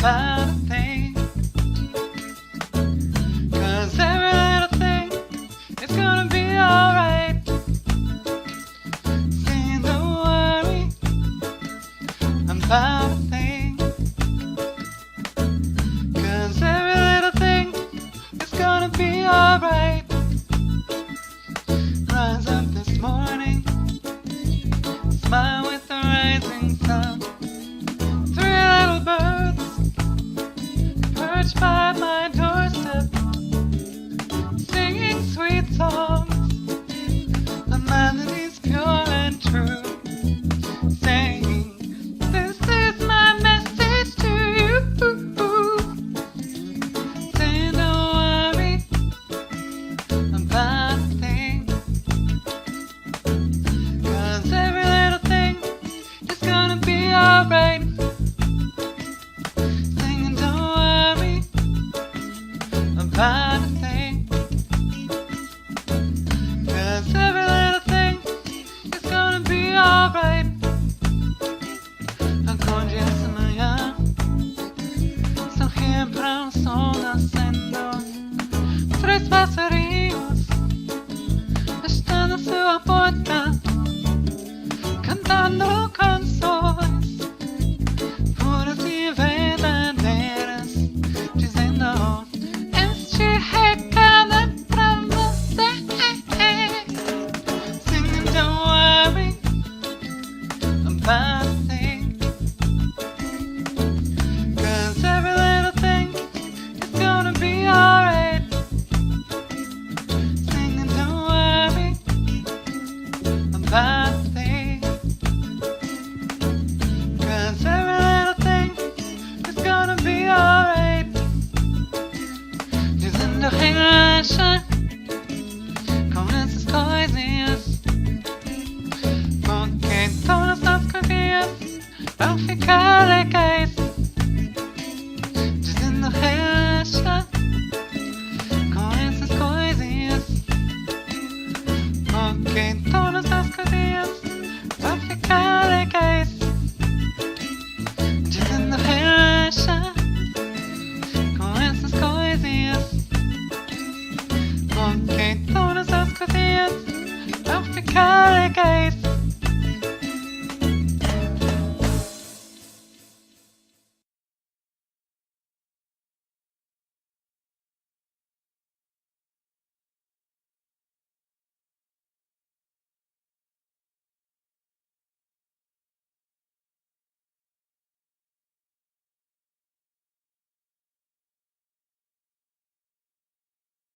about a thing. 'Cause every little thing is gonna be alright. Saying don't worry about a thing. 'Cause every little thing is gonna be alright. Rise up this morning, smile with the rising sun. Three little birds perched by my doorstep, singing sweet songs, the melodies pure and true, saying, this is my message to you. Saying don't worry about a thing. 'Cause every little thing is gonna be alright. Singing don't worry about a thing. 'Cause every little thing is gonna be alright. Acorde, essa, manhã, sorria pra som nascendo. Três passarinhos estão na sua porta, cantando canções puras e verdadeiras, dizendo este recado é pra você. Singing don't worry about a thing. 'Cause every little thing is gonna be alright. Singing don't worry about a thing. 'Cause every little thing is gonna be alright. Dizendo relaxa com essas coisinhas, porque todas as coisinhas vão ficar legais.